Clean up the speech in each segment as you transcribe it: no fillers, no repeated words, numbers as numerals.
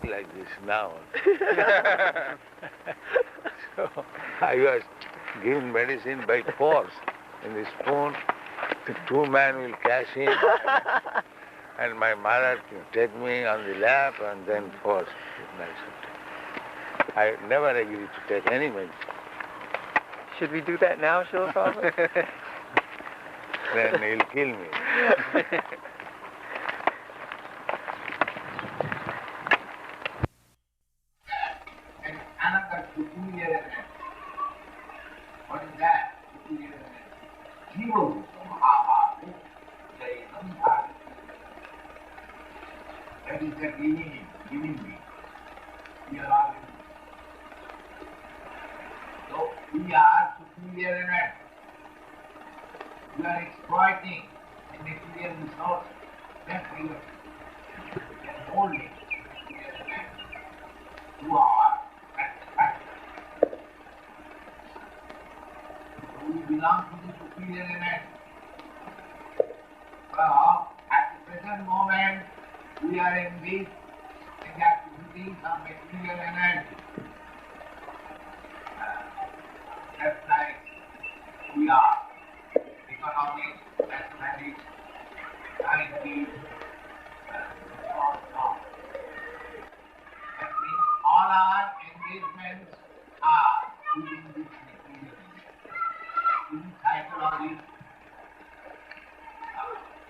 like this now. So I was given medicine by force. In the spoon, the two men will cash in, and my mother take me on the lap and then force medicine. I never agreed to take any medicine. Should we do that now, Srila Prabhupada? Then he'll kill me. And another superior element. What is that? Superior element. Jiva Mahabhavu, that is the living being. We are all living. So we are superior element. We are exploiting the material resource that we can hold it to our satisfaction. So we belong to the superior element. Well, at the present moment, we are engaged in the activities of material element. Just like we are. Economics, mathematics, science, all. That means all our engagements are within this material. In psychology,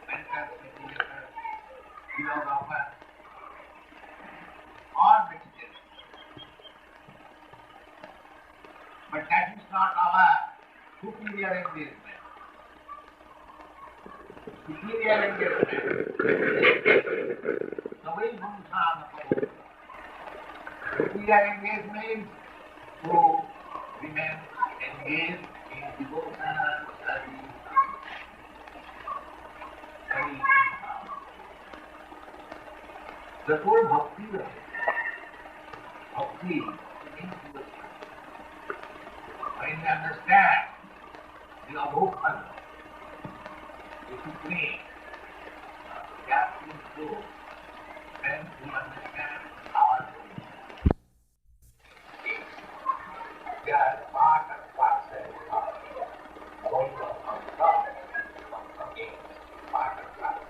mental psychiater, philosopher, or meditation. But that is not our superior engagement. Superior engagement. The way superior engagement to remain engaged in devotional study. The whole bhakti means when you understand the abhokhan, the supreme, the absolute truth, then we understand our truth. They are part and parcel of going from God, from against, part and parcel.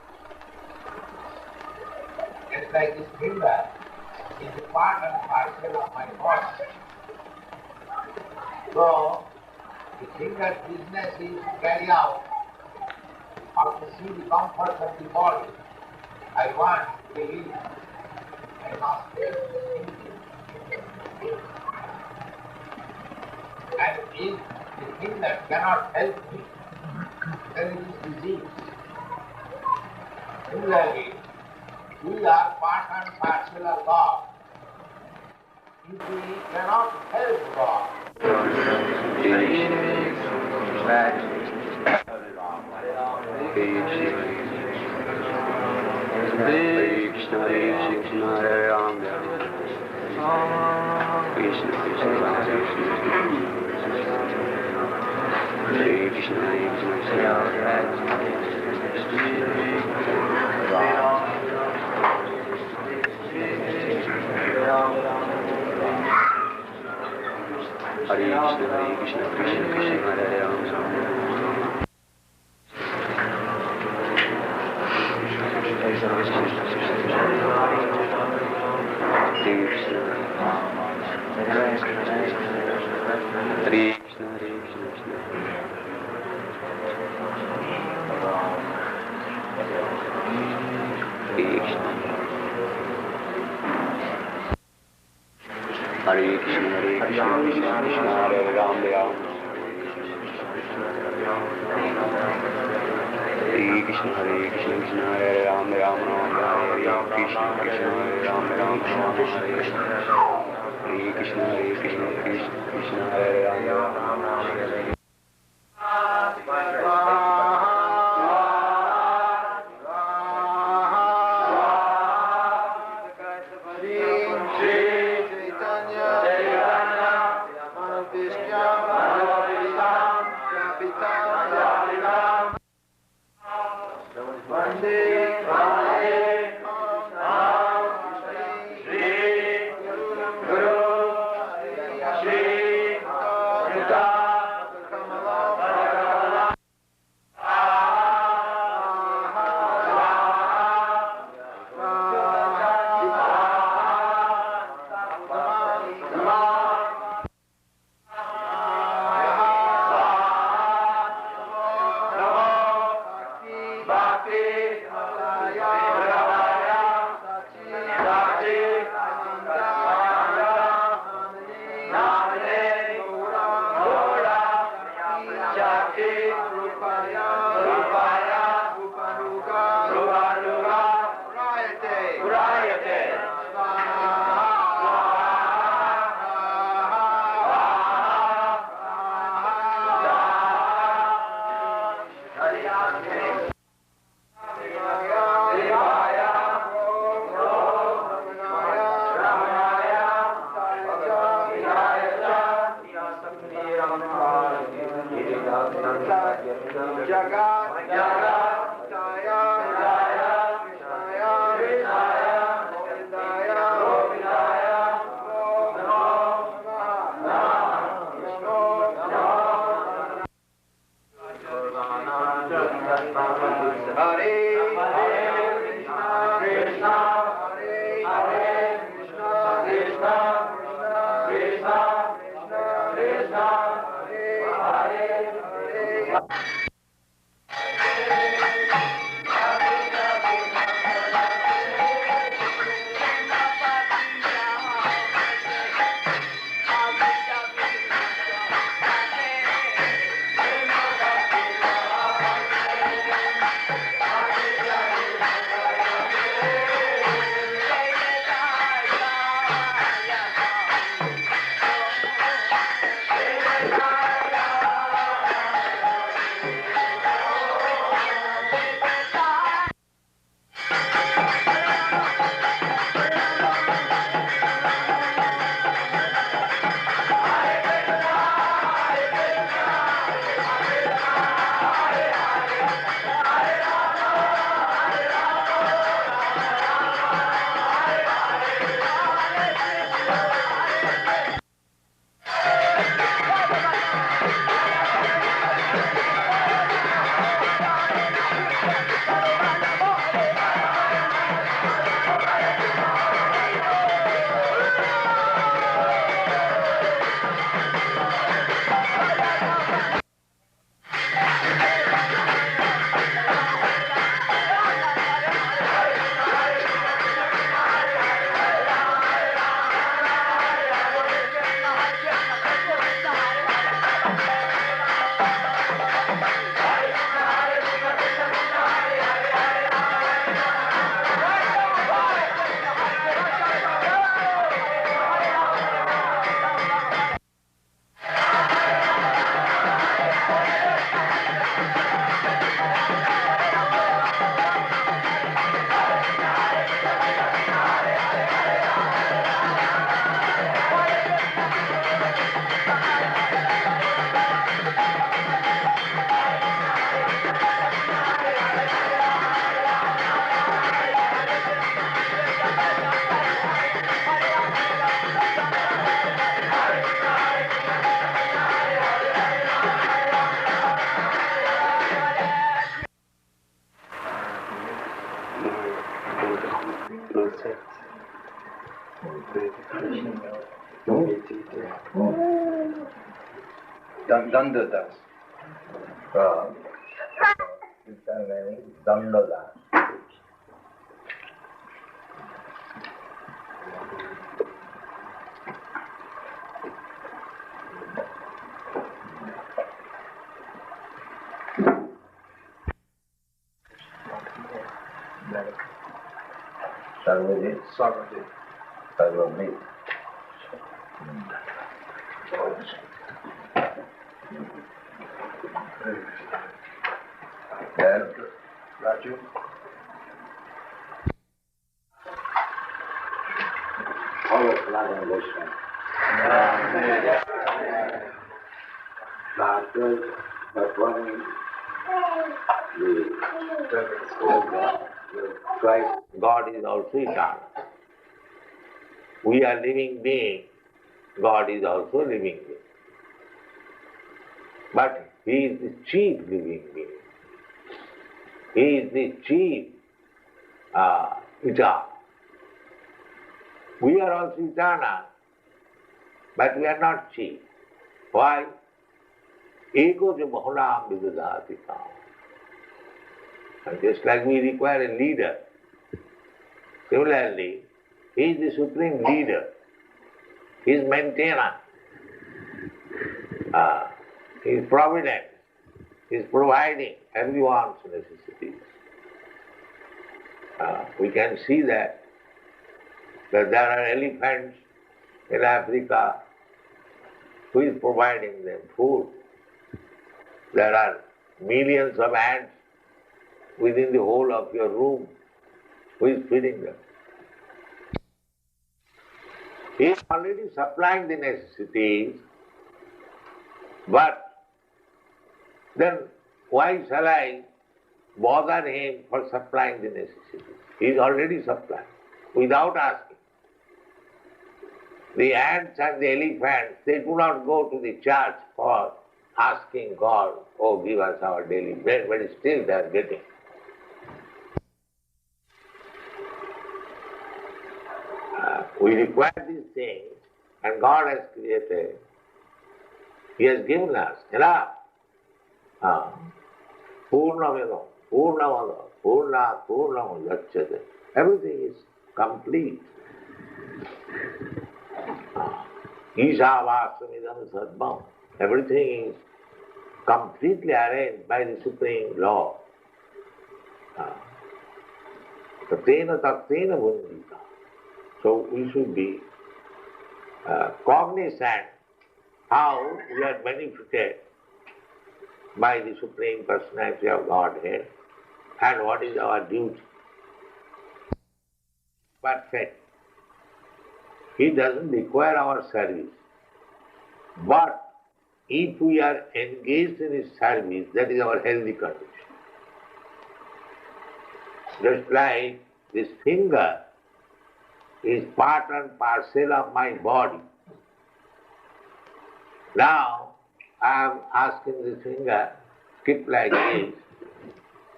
Just like this finger is a part and parcel of my body. So, the finger's business is to carry out or to see the comfort of the body. I want to live. I must live. And if the finger cannot help me, then it is disease. Similarly, we are part and parcel of God. If we cannot help God, Krishna, Krishna, Hare Ram, Krishna, Krishna, Hare Krishna, Hare Krishna, Krishna Krishna, Hare Ram. Hare Krishna, Krishna Krishna, Hare Ram, Hare Krishna, Krishna Hare Ram, Ram Hare Krishna, Krishna Hare Ram, Ram Hare Krishna, Hare Krishna, Krishna Hare Ram, Ram Hare Vande Hare Krishna, Krishna Dandadas. Dandadas. Sarvajit. Sarvajit. Sarvajit. Then, Raju. All of Radha Krishna. Doctors, but one Christ, God is also eternal. We are living beings, God is also living being. But He is the chief living being. He is the chief eternal. We are also eternal, but we are not chief. Why? Ego jo bahulam vidudhati tam. And just like we require a leader, similarly, He is the supreme leader. He is maintainer. He is providence. is providing everyone's necessities. We can see that there are elephants in Africa. Who is providing them food? There are millions of ants within the whole of your room. Who is feeding them? He is already supplying the necessities, but then why shall I bother him for supplying the necessities? He is already supplying, without asking. The ants and the elephants, they do not go to the church for asking God, oh, give us our daily bread, but still they are getting. We require these things, and God has created. He has given us enough. Purnameva, Purnamada, Purna, Purnam Gacchate. Everything is complete. Ishavastamidam Sadbam. Everything is completely arranged by the Supreme Law. Tatena Taktena Bundita. So we should be cognizant how we are benefited by the Supreme Personality of Godhead and what is our duty. Perfect. He doesn't require our service. But if we are engaged in His service, that is our healthy condition. Just like this finger is part and parcel of my body. Now, I am asking this finger, skip like this,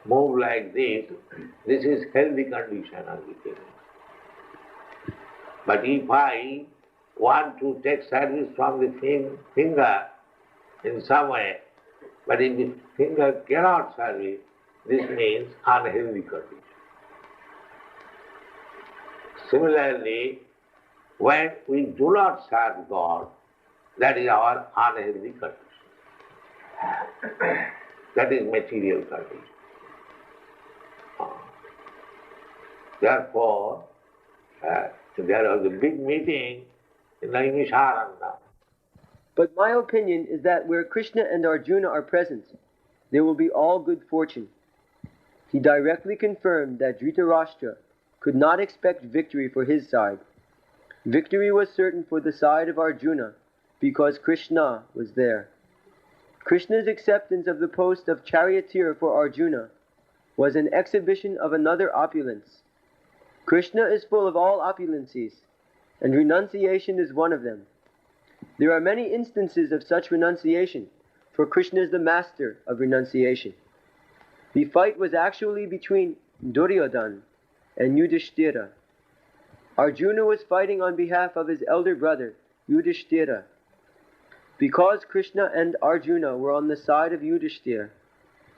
move like this. This is healthy condition of the finger. But if I want to take service from the finger in some way, but if the finger cannot serve it, this means unhealthy condition. Similarly, when we do not serve God, that is our unhealthy condition. That is material condition. Therefore, there was a big meeting in Naimisharanda. But my opinion is that where Krishna and Arjuna are present, there will be all good fortune. He directly confirmed that Dhritarashtra could not expect victory for his side. Victory was certain for the side of Arjuna because Krishna was there. Krishna's acceptance of the post of charioteer for Arjuna was an exhibition of another opulence. Krishna is full of all opulencies, and renunciation is one of them. There are many instances of such renunciation, for Krishna is the master of renunciation. The fight was actually between Duryodhana and Yudhishthira. Arjuna was fighting on behalf of his elder brother, Yudhishthira. Because Krishna and Arjuna were on the side of Yudhishthira,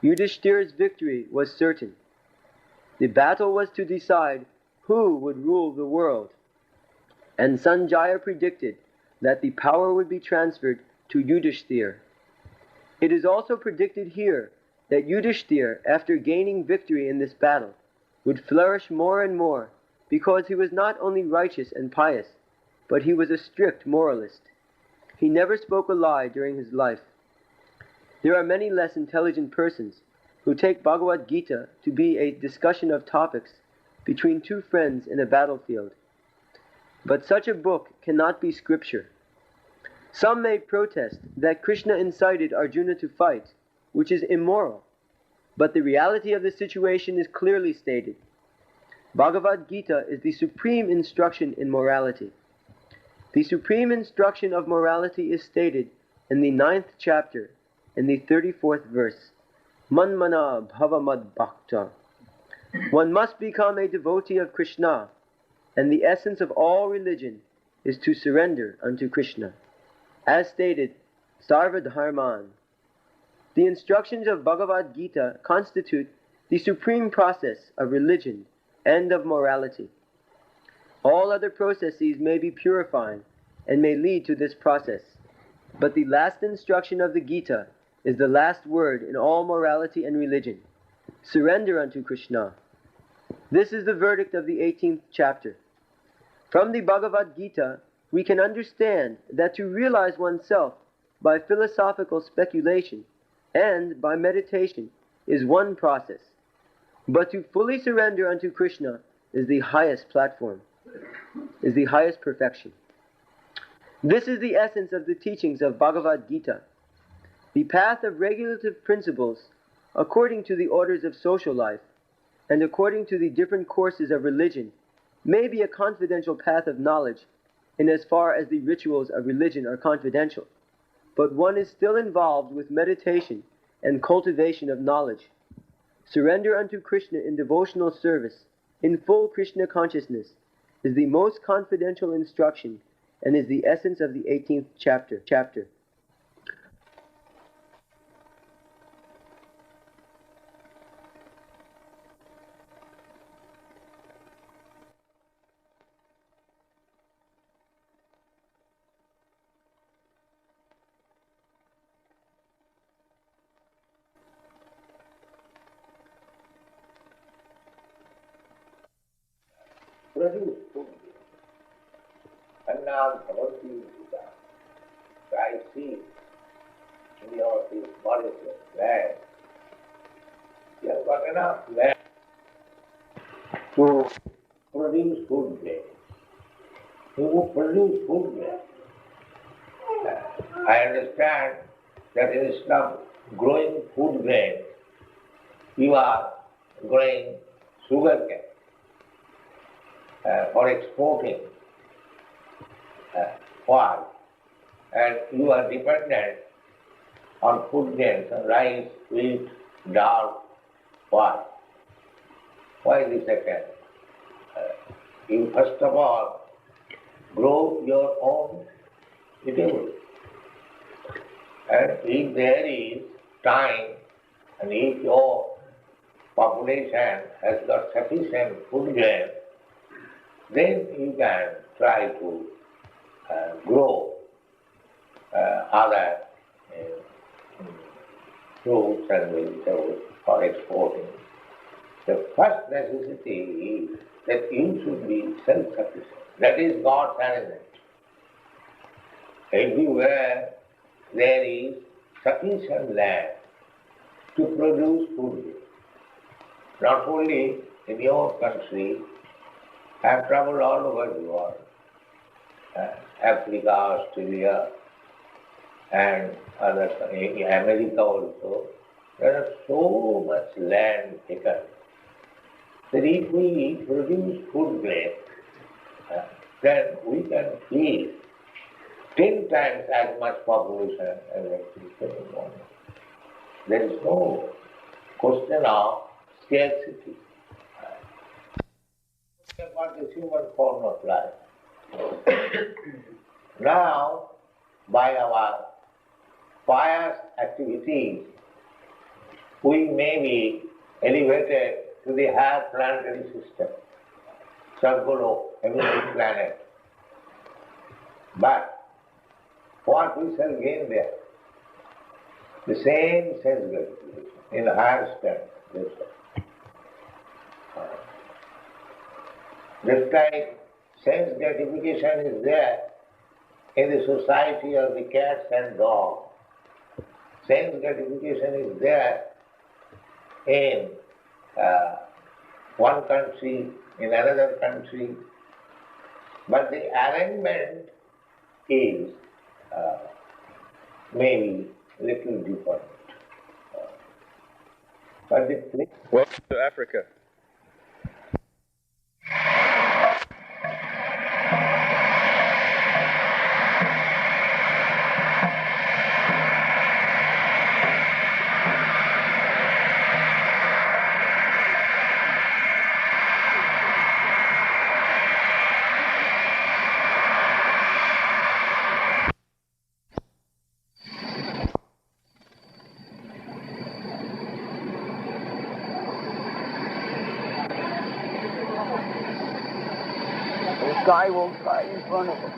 Yudhishthira's victory was certain. The battle was to decide who would rule the world, and Sanjaya predicted that the power would be transferred to Yudhishthira. It is also predicted here that Yudhishthira, after gaining victory in this battle, would flourish more and more, because he was not only righteous and pious, but he was a strict moralist. He never spoke a lie during his life. There are many less intelligent persons who take Bhagavad Gita to be a discussion of topics between two friends in a battlefield. But such a book cannot be scripture. Some may protest that Krishna incited Arjuna to fight, which is immoral, but the reality of the situation is clearly stated. Bhagavad Gita is the supreme instruction in morality. The supreme instruction of morality is stated in the 9th chapter, in the 34th verse. Manmana bhavamad bhakta. One must become a devotee of Krishna, and the essence of all religion is to surrender unto Krishna. As stated, Sarva Dharman. The instructions of Bhagavad Gita constitute the supreme process of religion and of morality. All other processes may be purifying and may lead to this process, but the last instruction of the Gita is the last word in all morality and religion. Surrender unto Krishna. This is the verdict of the 18th chapter. From the Bhagavad Gita, we can understand that to realize oneself by philosophical speculation and by meditation is one process, but to fully surrender unto Krishna is the highest platform, is the highest perfection. This is the essence of the teachings of Bhagavad Gita. The path of regulative principles, according to the orders of social life, and according to the different courses of religion, may be a confidential path of knowledge, in as far as the rituals of religion are confidential, but one is still involved with meditation and cultivation of knowledge. Surrender unto Krishna in devotional service, in full Krishna consciousness, is the most confidential instruction and is the essence of the 18th chapter. Produce food. And now Bhagavad Gita. So I see in your this Mauritius land, you have got enough land to produce food grain. To produce food grain. I understand that instead of growing food grain, you are growing sugar cane for exporting. Why? And you are dependent on food grains, rice, wheat, dal. Why? Why this second? You first of all grow your own eatable. And if there is time, and if your population has got sufficient food grain, then you can try to grow other fruits and vegetables for exporting. The first necessity is that you should be self-sufficient. That is God's arrangement. Everywhere there is sufficient land to produce food. Not only in your country, I have traveled all over the world, Africa, Australia, and other, America also. There is so much land taken that if we produce food grain, then we can feed 10 times as much population as actually one. There is no question of scarcity. About the human form of life. Now, by our pious activities, we may be elevated to the higher planetary system, Sargolo, heavenly planet. But what we shall gain there? The same sense gratification in the higher standard. Just like sense gratification is there in the society of the cats and dogs. Sense gratification is there in one country, in another country, but the arrangement is maybe little different. But the Welcome to Africa. The guy won't fly in front of us.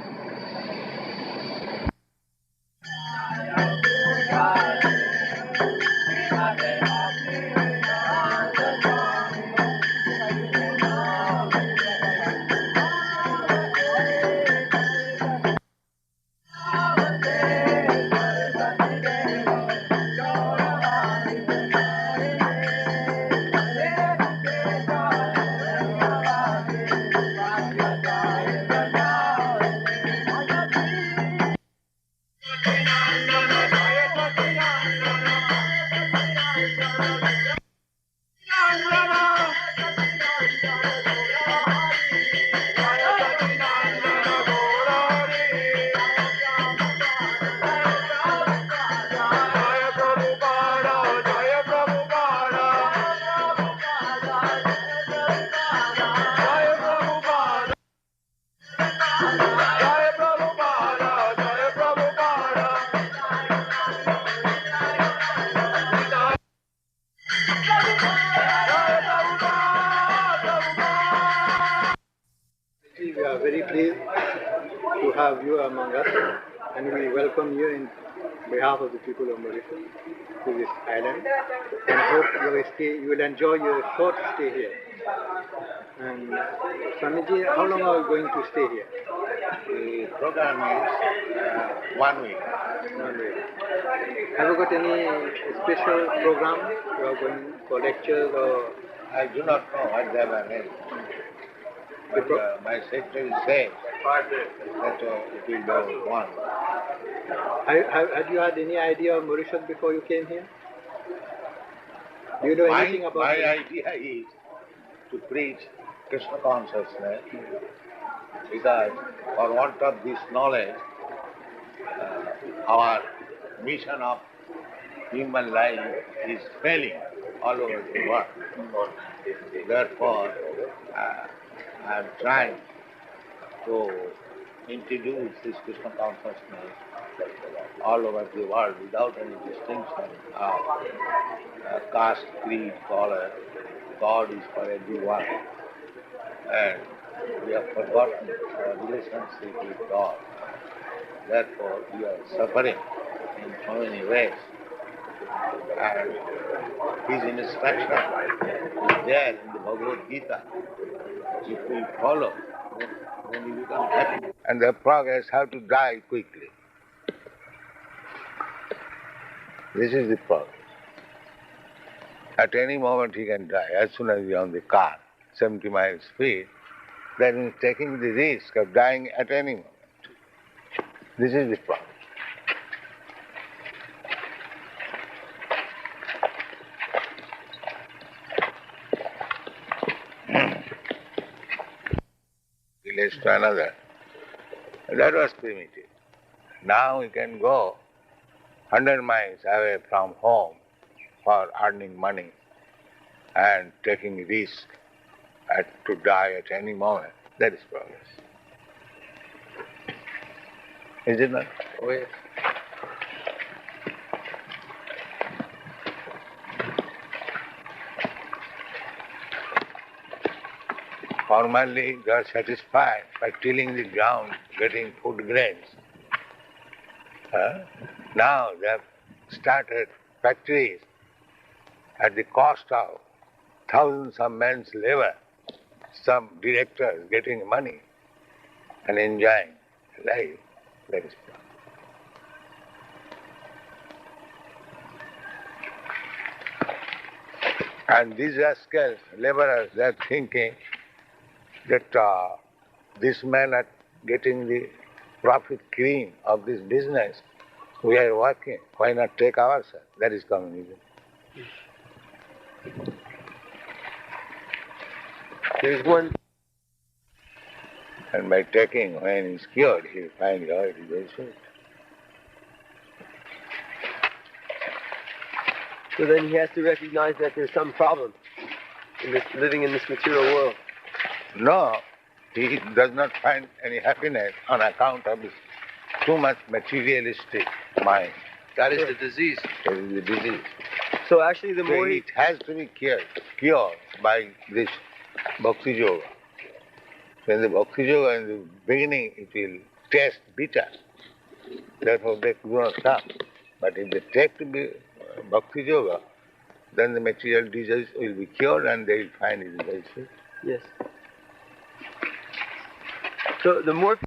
We are very pleased to have you among us, and we welcome you in behalf of the people of Mauritius to this island, and hope you will enjoy your short stay here. And Swamiji, how long are you going to stay here? The program is 1 week. 1 week. Have you got any special program? You are going for lectures or? I do not know what they have arranged. But my secretary says that it will be one. Had you had any idea of Mauritius before you came here? Do you know anything about my it? idea is to preach Krishna consciousness, because for want of this knowledge, our mission of human life is failing all over the world. Therefore, I am trying to introduce this Krishna consciousness all over the world without any distinction of caste, creed, color. God is for everyone. And we have forgotten our relationship with God. Therefore, we are suffering in so many ways. And His instruction is there in the Bhagavad Gita. If we follow, then we become happy. And the progress have to die quickly. This is the progress. At any moment he can die. As soon as he is on the car, 70 miles speed, that means taking the risk of dying at any moment. This is the progress. Village to another. That was primitive. Now we can go 100 miles away from home for earning money and taking risk to die at any moment. That is progress. Is it not? Oh, yes. Formerly they are satisfied by tilling the ground, getting food grains. Now they have started factories at the cost of thousands of men's labor, some directors getting money and enjoying life. That is progress. And these rascals, laborers, they are thinking that this men are getting the profit cream of this business. We are working. Why not take ourselves? That is communism. There is one. And by taking, when he is cured, he will find out it is very sweet. So then he has to recognize that there's some problem in this, living in this material world. No, he does not find any happiness on account of his too much materialistic mind. That is the disease. That is the disease. So actually the So more it has to be cured by this Bhakti Yoga. When the Bhakti Yoga in the beginning it will taste bitter, therefore they do not come. But if they take to be Bhakti Yoga, then the material disease will be cured and they will find it very sweet. Yes. So the more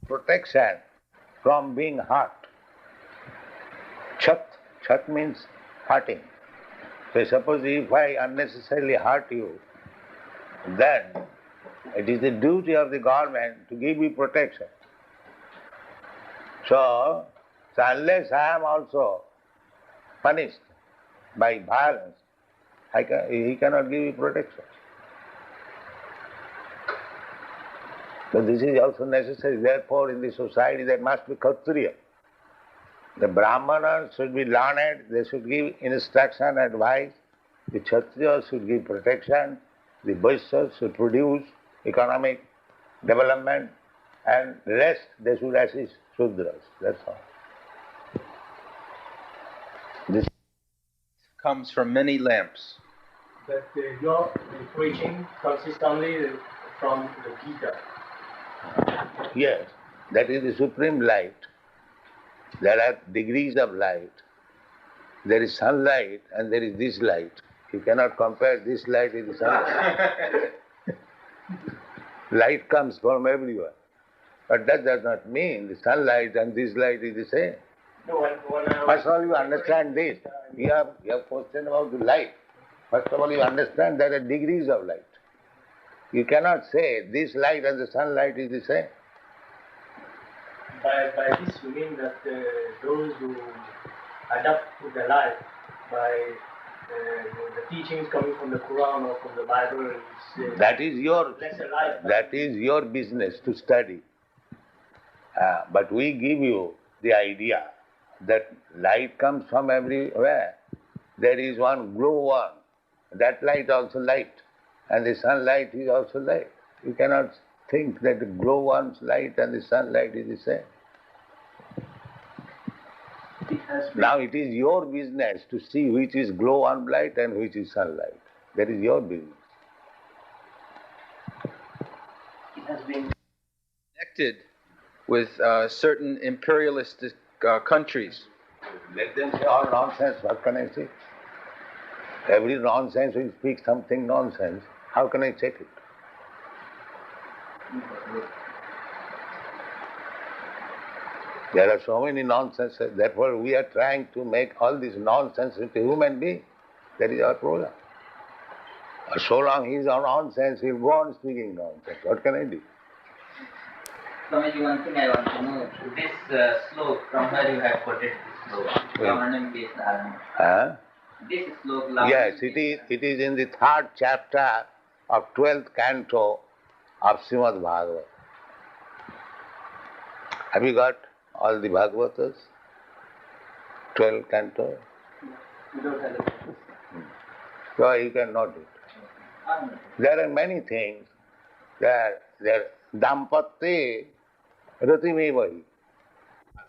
protection from being hurt. Chat means hurting. So suppose if I unnecessarily hurt you, then it is the duty of the government to give you protection. So unless I am also punished by violence, he cannot give you protection. So this is also necessary. Therefore, in the society there must be Kshatriya. The Brahmanas should be learned, they should give instruction, advice. The Kshatriyas should give protection. The Vaishyas should produce economic development. And the rest they should assist Shudras. That's all. This comes from many lamps. But your preaching consists only from the Gita. Yes, that is the supreme light. There are degrees of light. There is sunlight and there is this light. You cannot compare this light with the sunlight. Light comes from everywhere. But that does not mean the sunlight and this light is the same. No, First of all, you understand this. You have question about the light. First of all, you understand there are degrees of light. You cannot say this light and the sunlight is the same. By this you mean that those who adapt to the life by the teachings coming from the Quran or from the Bible is that is your business to study. But we give you the idea that light comes from everywhere. There is one glow one. That light also light. And the sunlight is also light. You cannot think that the glow one's light and the sunlight is the same. Now it is your business to see which is glow one light and which is sunlight. That is your business. It has been connected with certain imperialistic countries. Let them say all nonsense. What can I say? Every nonsense will speak something nonsense. How can I check it? There are so many nonsenses. Therefore, we are trying to make all this nonsense into human being. That is our program. So long he is on nonsense, he will go on speaking nonsense. What can I do? Swamiji, one thing I want to know. This slok, from where you have quoted this slok? This slok. Yes, it is in the 3rd chapter of 12th canto of Srimad Bhagavatam. Have you got all the Bhagavatas? 12 canto? we don't have it. So you can note it. There are many things. There dampatye ratimevahi.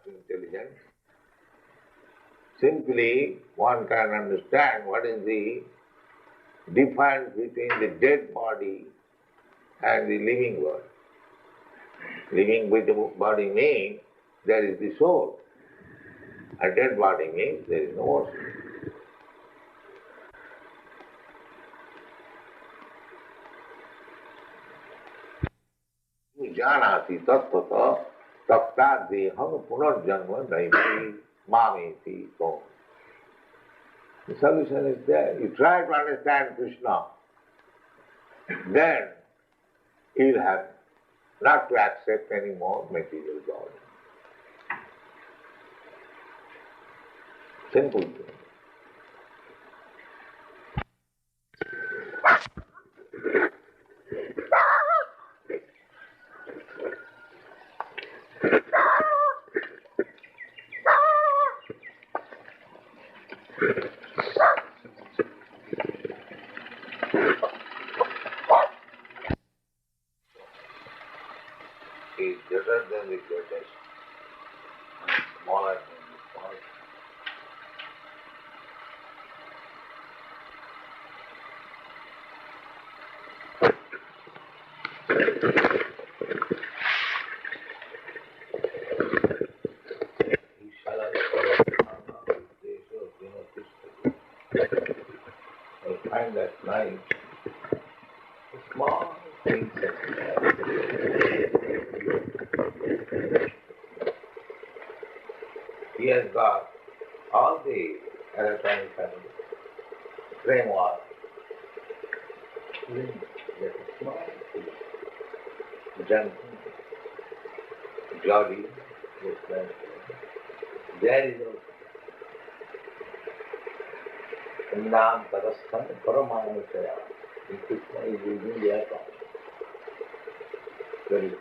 Intelligence. Simply one can understand what is the difference between the dead body and the living body. Living with the body means there is the soul. A dead body means there is no soul. Janati tattva tapta deham punarjanma naiti mameti so. The solution is there. You try to understand Krishna, then it will happen. not to accept any more material body. Simple thing. Is greater than the greatest, and smaller than the smallest. I find that nice, small things that he has got all the electronic framework. That is small, gentle, jolly, there is a Nam Tadasthan Paramanushaya. Krishna is using their thought. Very good.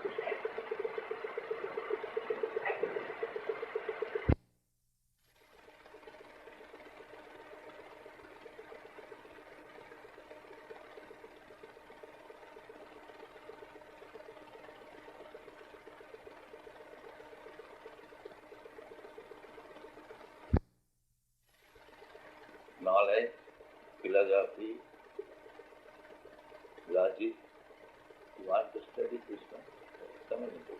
Knowledge, philosophy, logic. You want to study Krishna? Come and do it.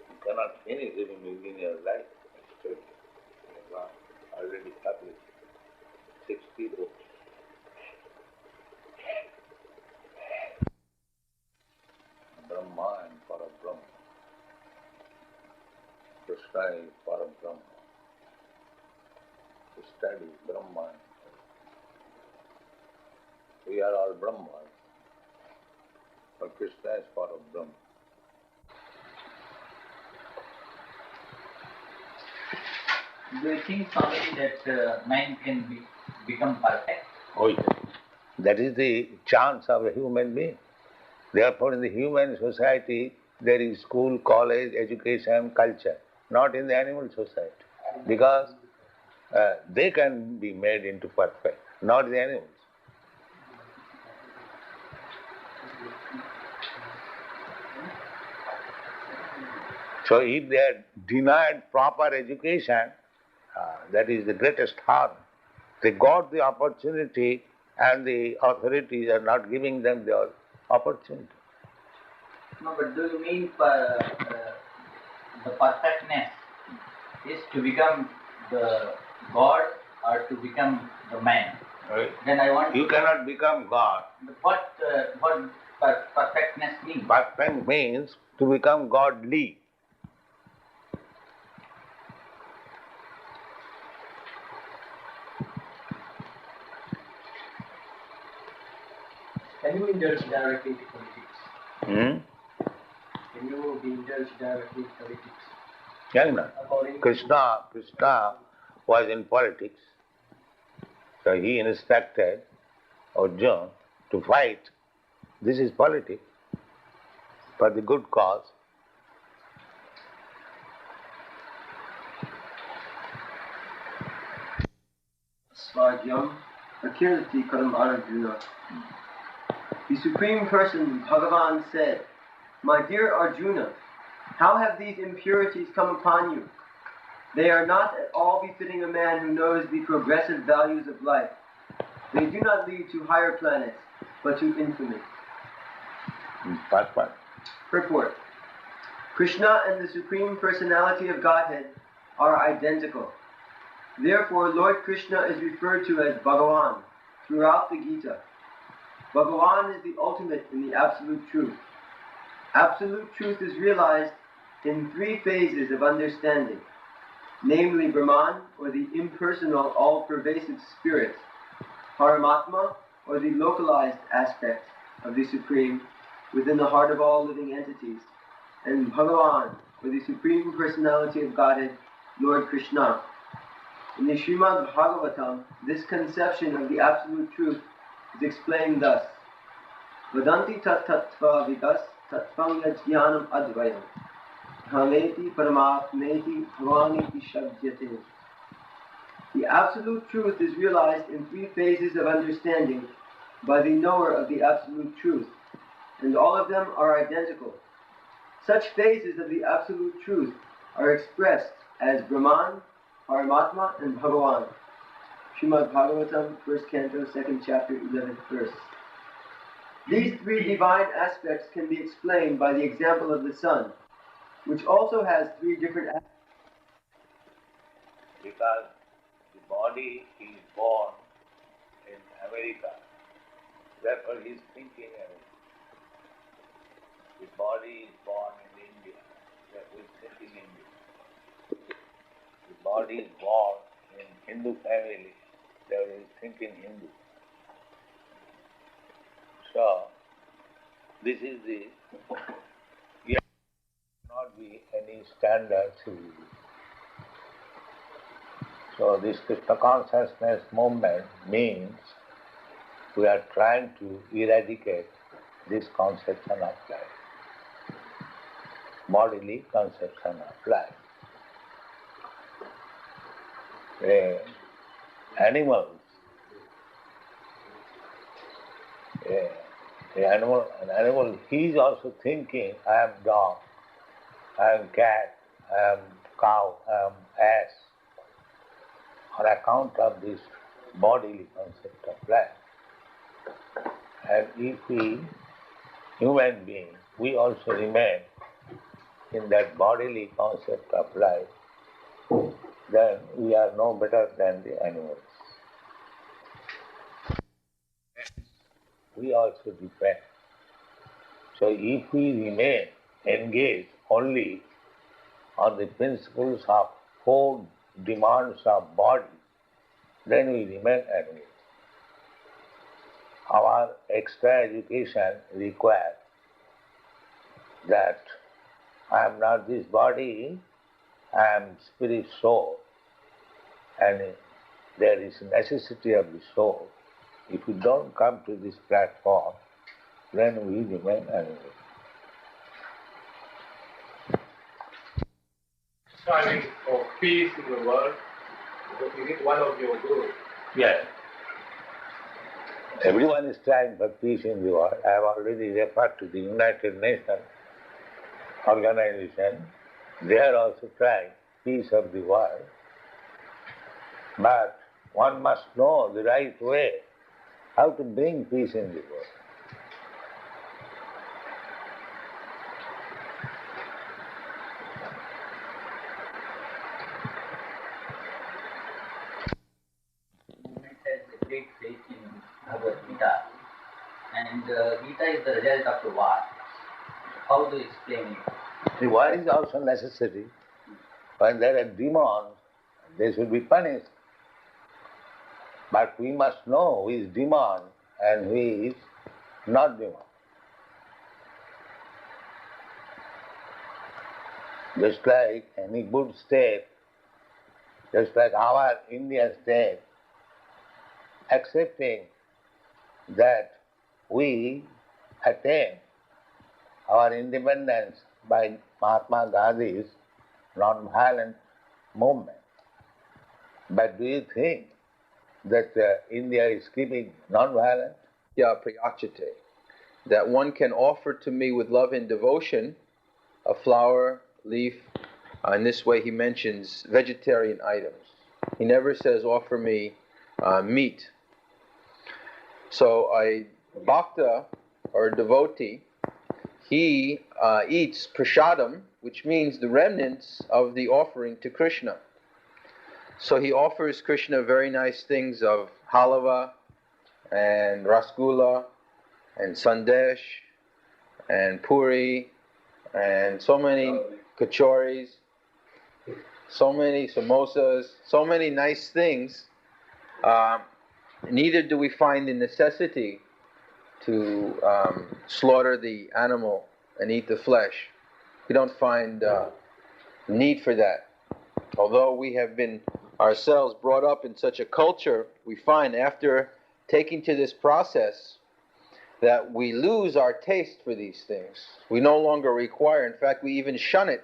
You cannot finish even within your life. Study. You have already published 60 books. Brahma and Parabrahma. Krishna is Parabrahma. To study Brahma. We are all Brahmas, but Krishna is Parabrahma. Do you think, Swami, that man can become perfect? Oh, yes. That is the chance of a human being. Therefore, in the human society, there is school, college, education, culture, not in the animal society. Because they can be made into perfect, not the animals. So if they are denied proper education, that is the greatest harm. They got the opportunity and the authorities are not giving them the opportunity. No, but do you mean the perfectness is to become the God or to become the man? Right. Then I want You cannot become God. What perfectness means? Perfect means to become godly. Can you indulge directly into politics? Can you be indulged directly in politics? Yeah, Krishna was in politics. So he instructed Arjuna to fight. This is politics for the good cause. Svajyam Akirti Karam Arjuna. The Supreme Person, Bhagavan, said, "My dear Arjuna, how have these impurities come upon you? They are not at all befitting a man who knows the progressive values of life. They do not lead to higher planets, but to infamy." Purport. Krishna and the Supreme Personality of Godhead are identical. Therefore, Lord Krishna is referred to as Bhagavan throughout the Gita. Bhagavan is the ultimate in the Absolute Truth. Absolute Truth is realized in 3 phases of understanding. namely Brahman, or the impersonal, all-pervasive spirit, Paramatma, or the localized aspect of the Supreme within the heart of all living entities, and Bhagavan, or the Supreme Personality of Godhead, Lord Krishna. In the Srimad Bhagavatam, this conception of the Absolute Truth is explained thus: Vadanti tat tattva vidas tattvam yajnanam advayam dhameti paramatmeti bhavaniti shabdyate. The Absolute Truth is realized in three phases of understanding by the knower of the Absolute Truth, and all of them are identical. Such phases of the Absolute Truth are expressed as Brahman, Paramatma, and Bhagavan. Srimad Bhagavatam, 1st Canto, 2nd Chapter, 11th Verse. These three divine aspects can be explained by the example of the sun, which also has three different aspects. Because the body is born in America, therefore he is thinking America. The body is born in India, therefore he is thinking India. The body is born in Hindu family, therefore he is thinking Hindu. So, this is the, there cannot be any standard civilization. So this Krishna consciousness movement means we are trying to eradicate this conception of life, bodily conception of life. Animals, an animal, he is also thinking, I am dog, I am cat, I am cow, I am ass, on account of this bodily concept of life. And if we, human beings, we also remain in that bodily concept of life, then we are no better than the animals. We also depend. So if we remain engaged only on the principles of four demands of body, then we remain animals. Our extra education requires that I am not this body, I am spirit soul, and there is necessity of the soul. If we don't come to this platform, then we remain animals. Striving for peace in the world, is it one of your goals? Yes. Everyone is trying for peace in the world. I have already referred to the United Nations organization. They are also trying peace of the world. But one must know the right way how to bring peace in the world. Movement has a great faith in Bhagavad Gita, and Gita is the result of the war. How do you explain it? The war is also necessary. When there are demons, they should be punished. But we must know who is demon and who is not demon. Just like any good state, just like our Indian state, accepting that we attain our independence by Mahatma Gandhi's non-violent movement. But do you think that India is keeping non-violent? Ya priyachate, that one can offer to me with love and devotion a flower, leaf. In this way he mentions vegetarian items. He never says offer me meat. So a bhakta or a devotee, he eats prasadam, which means the remnants of the offering to Krishna. So he offers Krishna very nice things of halava and rasgulla and sandesh and puri and so many kachoris. so many samosas, so many nice things, neither do we find the necessity to slaughter the animal and eat the flesh. We don't find need for that. Although we have been ourselves brought up in such a culture, we find after taking to this process that we lose our taste for these things. We no longer require, in fact, we even shun it.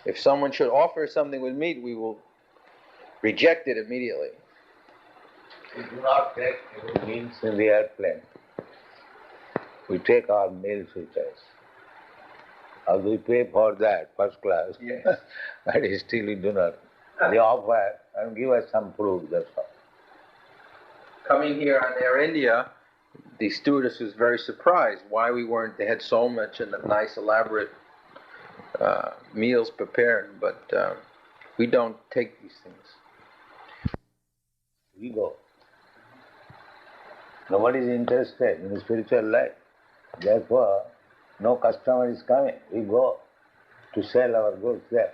If someone should offer something with meat, we will reject it immediately. We do not take any meals in the airplane. We take our meals with us. Although we pay for that, first class, Yes. but still we do not. They offer and give us some fruit, that's all. Coming here on Air India, the stewardess was very surprised why we weren't, they had so much and nice elaborate meals prepared, but we don't take these things. We go. Nobody is interested in the spiritual life. Therefore, no customer is coming. We go to sell our goods there.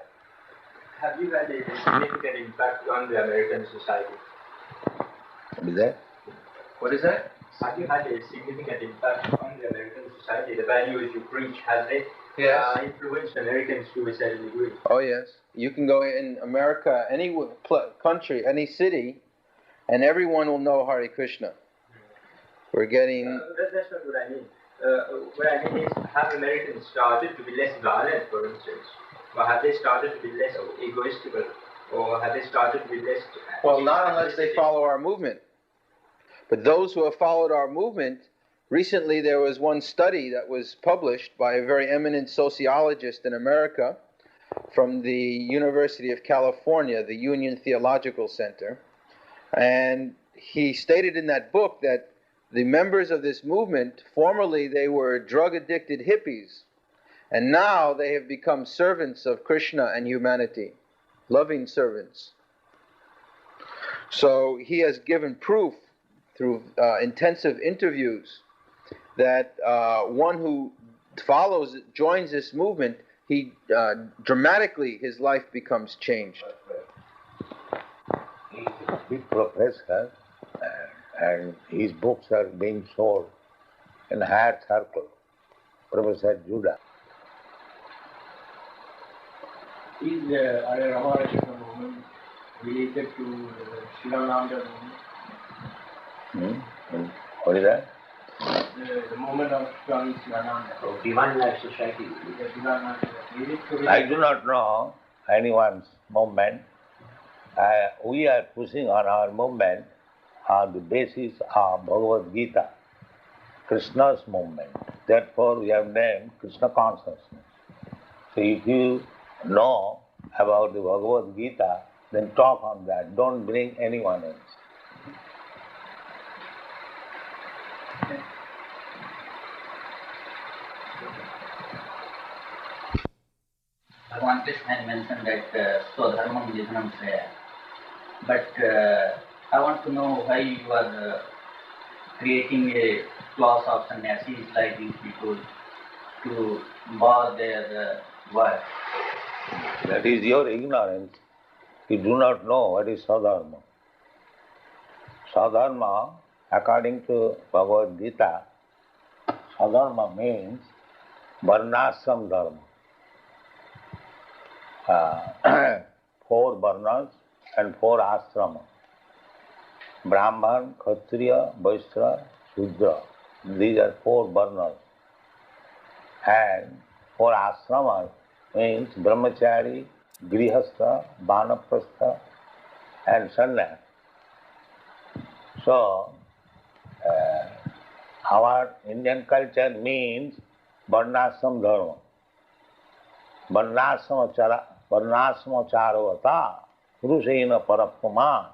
Have you had a significant impact on the American society? Is that? What is that? Have you had a significant impact on the American society? The values you preach, have they influenced Americans to a certain degree? Oh yes. You can go in America, any country, any city, and everyone will know Harekrishna. We're getting... That's not what I mean. What I mean is, have Americans started to be less violent, for instance? Or have they started to be less egoistical? Or have they started to be less... Well, not unless they follow our movement. But those who have followed our movement, recently there was one study that was published by a very eminent sociologist in America from the University of California, the Union Theological Center. And he stated in that book that the members of this movement, formerly they were drug-addicted hippies, and now they have become servants of Krishna and humanity, loving servants. So he has given proof through intensive interviews that one who joins this movement, he dramatically his life becomes changed. He is a big professor, and his books are being sold in higher circle. Professor Judah. Is the Harekrishna movement related to Srila movement? What is that? The movement of Swami Srilananda. Divine Life Society. The Divine Life Society. I do not know anyone's movement. We are pushing on our movement on the basis of Bhagavad Gita, Krishna's movement. Therefore, we have named Krishna consciousness. So if you know about the Bhagavad Gita, then talk on that. Don't bring anyone else. Bhagavan Krishna had mentioned that Swadharmam Jidhanam Shreya. But I want to know why you are creating a class of sannyasis like these people to bar their work. That is your ignorance. You do not know what is Sadharma. Sadharma, according to Bhagavad Gita, Sadharma means Varnashram Dharma. 4 Varnas and 4 Ashrama. Brahman, Kshatriya, Vaishya, Shudra. These are 4 Varnas. And 4 Ashramas means Brahmachari, Grihastha, Vanaprastha and Sannyas. So, our Indian culture means Varnashram Dharma. Varnashram Charavata Purushena Parapama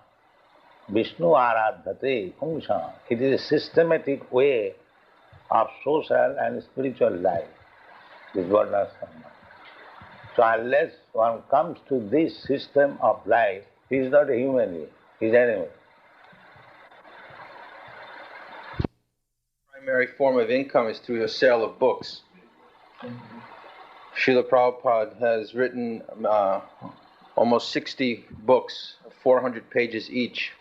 Vishnu Aradhate Pungsha. It is a systematic way of social and spiritual life, this Varnashram. So unless one comes to this system of life, he is not a human being, he is an animal. Primary form of income is through the sale of books. Srila Prabhupada has written almost 60 books, 400 pages each.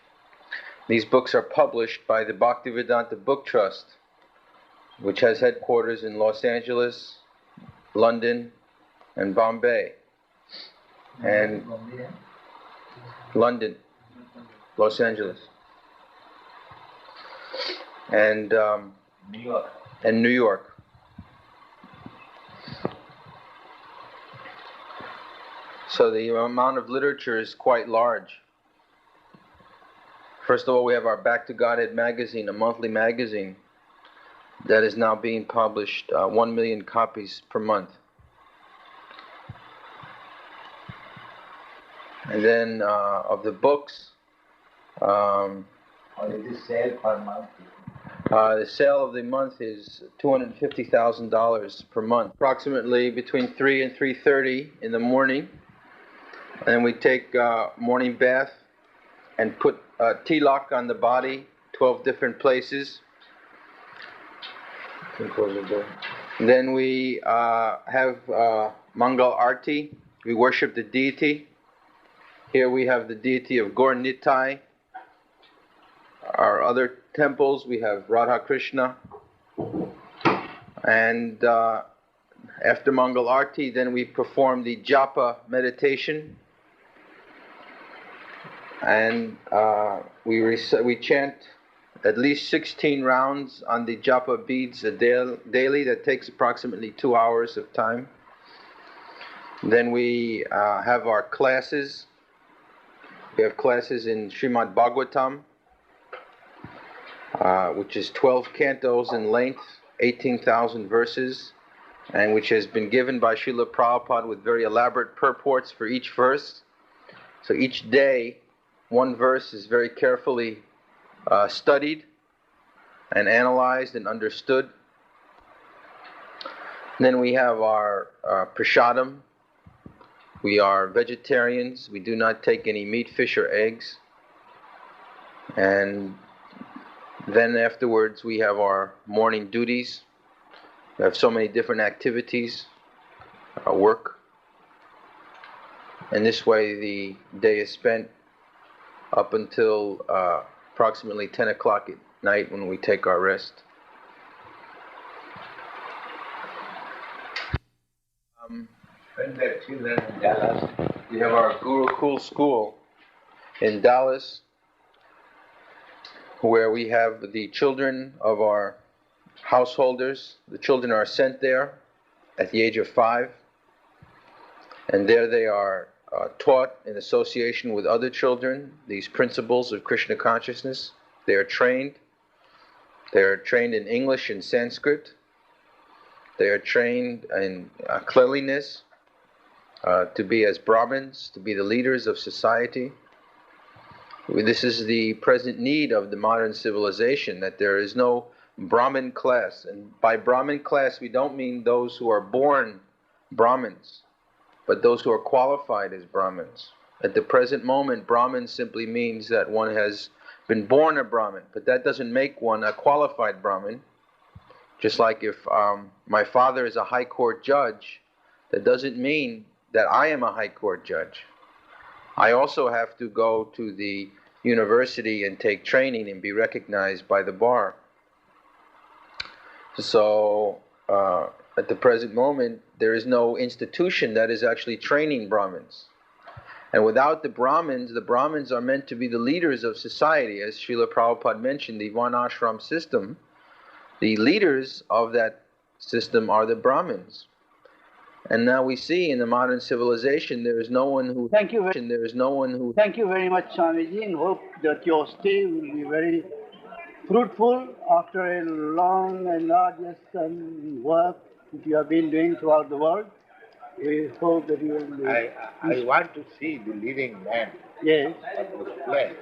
These books are published by the Bhaktivedanta Book Trust, which has headquarters in Los Angeles, London, and Bombay. And London, Los Angeles, and New York. And New York. So the amount of literature is quite large. First of all, we have our Back to Godhead magazine, a monthly magazine that is now being published, 1 million copies per month. And then of the books, What is the sale per month? The sale of the month is $250,000 per month, approximately between 3 and 3:30 in the morning. And then we take morning bath and put tilak on the body, 12 different places. And then we have Mangal Arti. We worship the deity. Here we have the deity of Gaur Nitai. Our other temples, we have Radha Krishna. And after Mangal Arti, then we perform the japa meditation. And we chant at least 16 rounds on the japa beads daily. That takes approximately 2 hours of time. Then we have our classes. We have classes in Srimad Bhagavatam, which is 12 cantos in length, 18,000 verses, and which has been given by Srila Prabhupada with very elaborate purports for each verse. So each day, one verse is very carefully studied and analyzed and understood. Then we have our prasadam. We are vegetarians. We do not take any meat, fish, or eggs. And then afterwards we have our morning duties. We have so many different activities, work. And this way the day is spent up until approximately 10 o'clock at night when we take our rest. When the children in Dallas, We have our Gurukul school in Dallas, where we have the children of our householders. The children are sent there at the age of 5, and there they are taught in association with other children these principles of Krishna consciousness. They are trained. They are trained in English and Sanskrit. They are trained in cleanliness, to be as Brahmins, to be the leaders of society. This is the present need of the modern civilization, that there is no Brahmin class. And by Brahmin class, we don't mean those who are born Brahmins, but those who are qualified as Brahmins. At the present moment, Brahmin simply means that one has been born a Brahmin, but that doesn't make one a qualified Brahmin. Just like if my father is a high court judge, that doesn't mean that I am a high court judge. I also have to go to the university and take training and be recognized by the bar. So at the present moment, there is no institution that is actually training Brahmins. And without the Brahmins are meant to be the leaders of society. As Srila Prabhupada mentioned, the Varnashram system, the leaders of that system are the Brahmins. And now we see in the modern civilization there is no one who... Thank you very much, Swamiji, and hope that your stay will be very fruitful after a long and arduous work that you have been doing throughout the world. We hope that you will be... I want to see the living man Yes. of this place,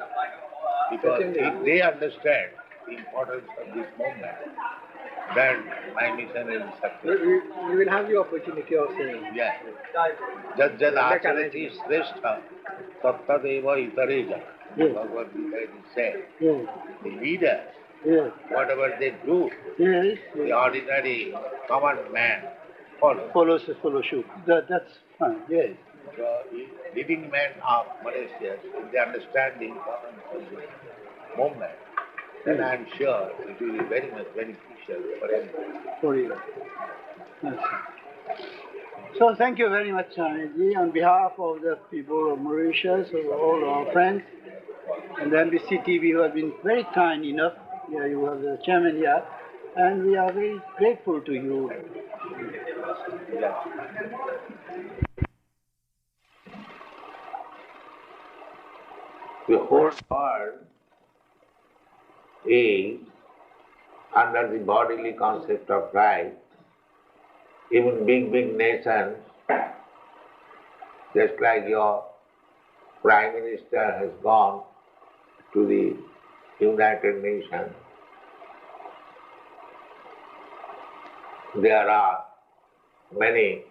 because if they understand the importance of this movement, then my mission will succeed. We will have the opportunity of saying. Yes. Jad acharati shrestha tattadeva itareja. Bhagavad Gita is saying. Yes. The leaders, Yes. whatever they do, Yes. the ordinary common man follows. Follow suit. That's fine. Yes. the leading men of Mauritius, in the understanding of this movement, then I am sure it will be very much beneficial for everyone. For you. Yes. So thank you very much, Swamiji, on behalf of the people of Mauritius, of all our friends, and the NBC TV who have been very kind enough. Here you have the chairman here, and we are very grateful to you. The whole world is under the bodily concept of life. Even big nations, just like your Prime Minister has gone to the United Nations, there are many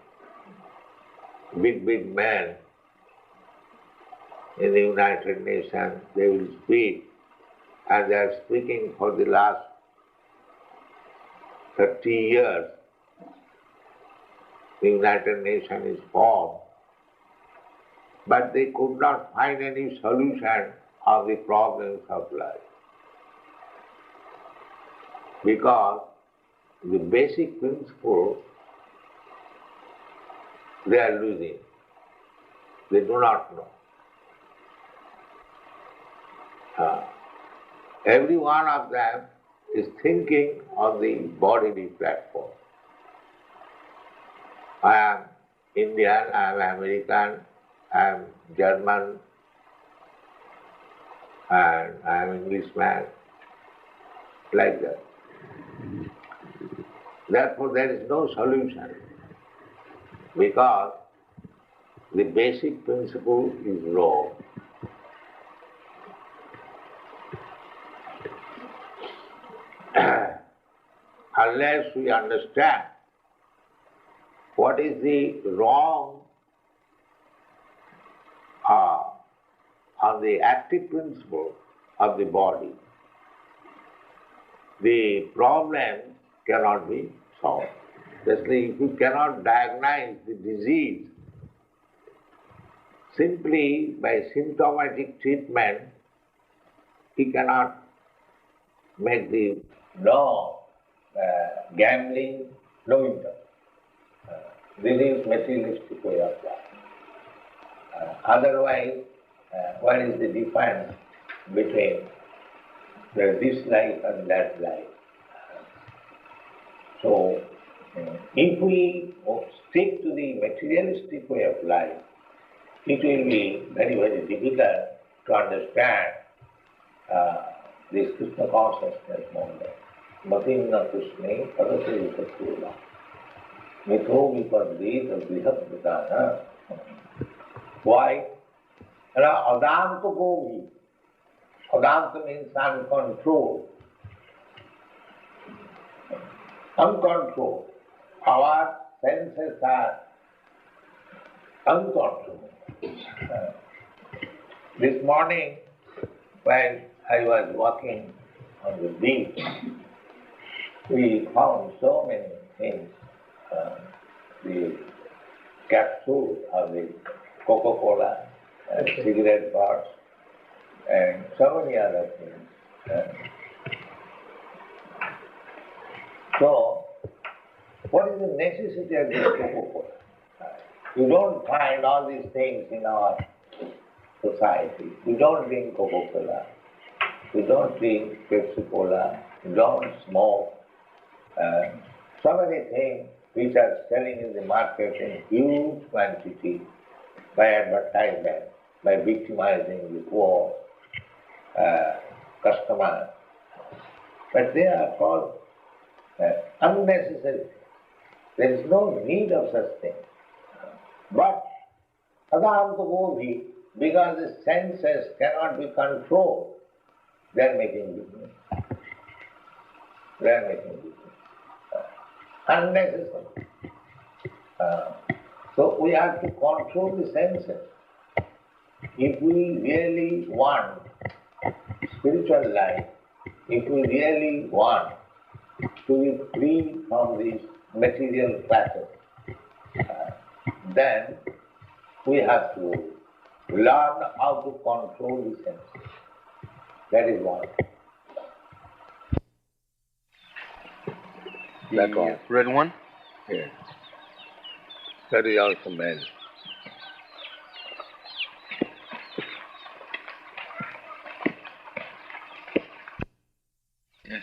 big men in the United Nations. They will speak, and they are speaking for the last 30 years. The United Nations is formed, but they could not find any solution of the problems of life. Because the basic principle they are losing. They do not know. Every one of them is thinking on the bodily platform. I am Indian, I am American, I am German, and I am Englishman, like that. Therefore, there is no solution, because the basic principle is wrong. Unless we understand what is the wrong on the active principle of the body, the problem cannot be solved. Especially if you cannot diagnose the disease simply by symptomatic treatment, he cannot make the gambling, no income. This is materialistic way of life. Otherwise, what is the difference between this life and that life? So, if we stick to the materialistic way of life, it will be very difficult to understand this Krishna consciousness movement. Matinna Krishna Padase Sattula Mitho Vipadvita Vihatvidana. Why? Adanta Govi. Adanta means uncontrolled. Uncontrolled. Our senses are uncontrolled. This morning, while I was walking on the beach, we found so many things. The capsule of the Coca-Cola, cigarette butts, and so many other things. So, what is the necessity of this Coca-Cola? You don't find all these things in our society. We don't drink Coca-Cola. We don't drink Pepsi-Cola. We don't smoke. So many things which are selling in the market in huge quantity by advertisement, by victimizing the poor customers. But they are called unnecessary. There is no need of such things. But because the senses cannot be controlled, they are making business. They are making business. Unnecessary. So we have to control the senses. If we really want spiritual life, if we really want to be free from these material passions, then We have to learn how to control the senses. That is one. The red one? Yes. That is also male.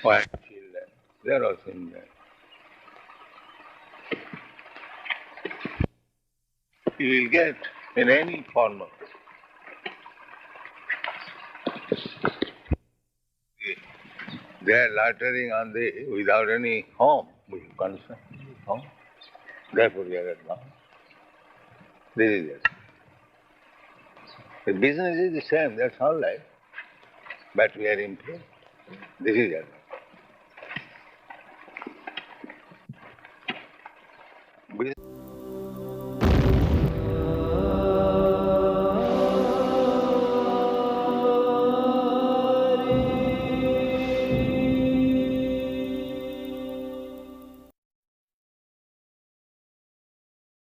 White children, they are also in there. You will get in any form of they are loitering on the without any home, with concern, home. Therefore we are at home. This is it. The business is the same, that's all life. But we are improved. This is it.